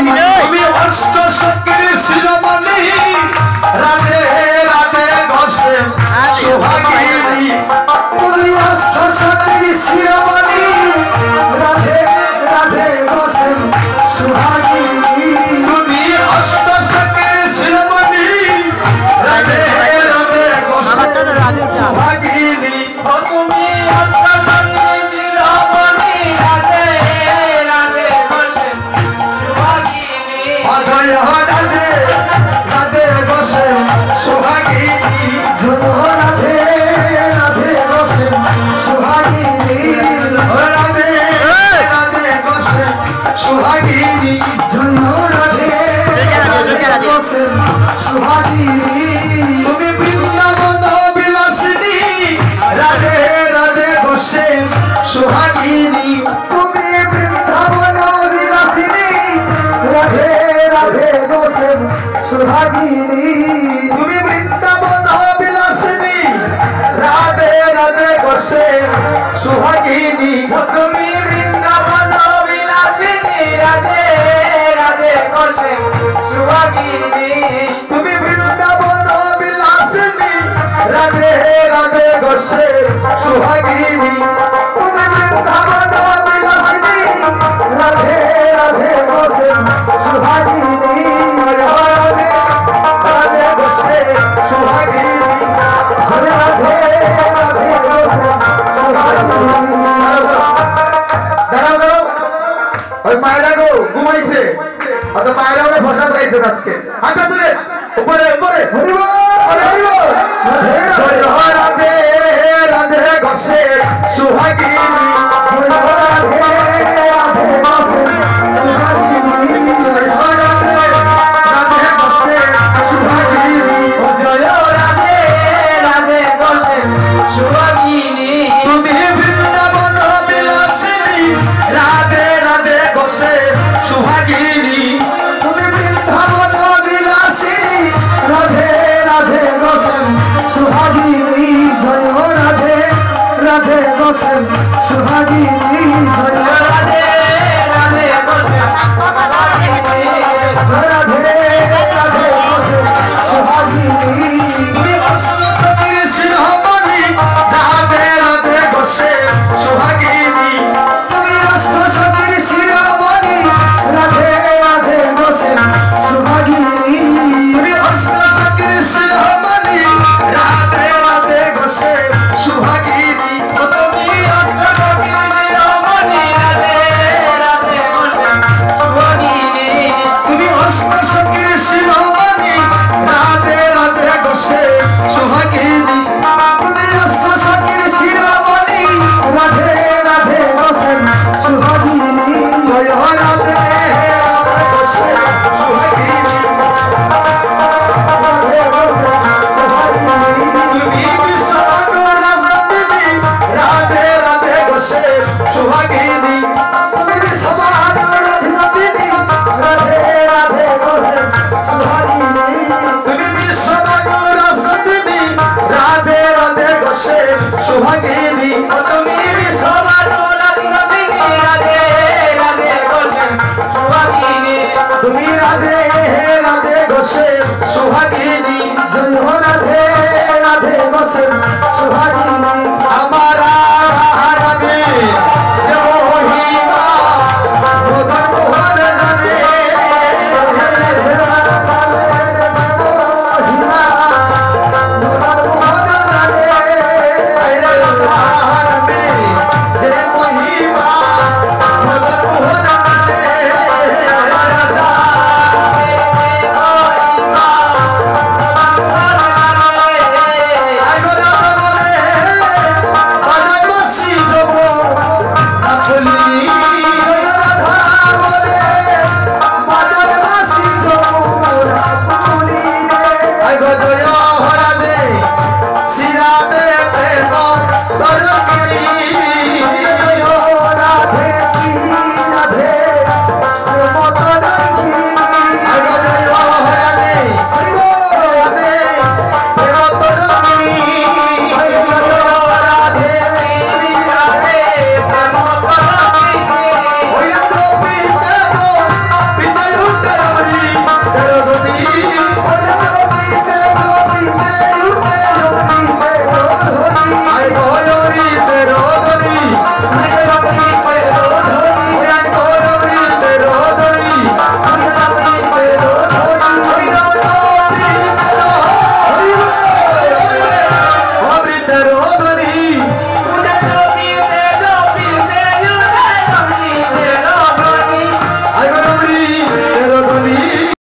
তুমি অষ্ট সখীর শিরোমণি রাধে রাধে ঘোষে সোহাগিনী তুমি অষ্ট সখীর শিরোমণি রাধে রাধে ঘোষে সোহাগিনী তুমি অষ্ট সখীর শিরোমণি রাধে রাধে ঘোষে সোহাগিনী তুমি অষ্ট সখীর শিরোমণি রাধে রাধে ঘোষে সোহাগিনী অজয় রাধে রাধে ঘোষে সোহাগিনী জয় রাধে রাধে ঘোষে সোহাগিনী রাধে রাধে ঘোষে সোহাগিনী জয় রাধে রাধে ঘোষে সোহাগিনী তুমি বৃন্দাবন বিলাসিনী রাধে রাধে ঘোষে সোহাগিনী তুমি বৃন্দাবন বিলাসিনী রাধে রাধে ঘোষে সোহাগিনী তুমি বৃন্দাবন বিলাসিনী রাধে রাধে ঘোষে সোহাগিনী তুমি বৃন্দাবন বিলাসিনী রাধে রাধে ঘোষে সোহাগিনী তুমি বৃন্দাবন বিলাসিনী রাধে রাধে ঘোষে সোহাগিনী তুমি বৃন্দাবন বিলাসিনী রাধে রাধে ঘোষে সোহাগিনী রাধে ঘোষে সোহাগিনী রাধে রাধে ঘোষে সোহাগিনী দাঁড়াও ওই পায়রা গো ঘুমাইছে অত পায়রা ওরে ভাষা গাইছে আজকে হাঁটা তুলে উপরে উপরে রাধে রাধে ঘোষে সোহাগিনী রাধে রাধে ঘোষে সোহাগিনী রাধে ঘোষে সোহাগিনী জয় রাধে রাধে ঘোষে সোহাগিনী তুমি বৃন্দাবন বিলাসিনী রাধে রাধে ঘোষে সোহাগিনী তুমি বৃন্দাবন বিলাসিনী রাধে রাধে ঘোষে সোহাগিনী জয় রাধে রাধে ঘোষে সোহাগিনী জয় রাধে রাধে ঘোষে রাধে রাধে ঘোষে সোহাগিনী তুমি অষ্ট সখীর শিরোমণি রাধে রাধে ঘোষে সোহাগিনী তুমি অষ্ট সখীর শিরোমণি রাধে রাধে ঘোষে সোহাগিনী তুমি অষ্ট সখীর শিরোমণি রাধে রাধে ঘোষে সোহাগিনী তুমি অষ্ট সখীর শিরোমণি রাধে রাধে ঘোষে সোহাগিনী তুমি অষ্ট সখীর শিরোমণি রাধে রাধে ঘোষে সোহাগিনী তুমি অষ্ট সখীর শিরোমণি রাধে রাধে ঘোষে সোহাগিনী জয় রাধে রাধে ঘোষে সোহাগিনী রাধে ঘোষে সোহাগিনী তুমি বিশ্বনাথ রাজনন্দিনী রাধে রাধে ঘোষে সোহাগিনী তুমি বিশ্বনাথ রাজনন্দিনী রাধে রাধে ঘোষে সোহাগিনী তুমি বিশ্বনাথ রাজনন্দিনী রাধে রাধে ঘোষে সোহাগিনী তুমি বিশ্বনাথ রাজনন্দিনী রাধে রাধে ঘোষে সোহাগিনী তুমি রাধে রাধে ঘোষে সোহাগিনী জয় রাধে রাধে ঘোষে সোহাগিনী আমার রাধে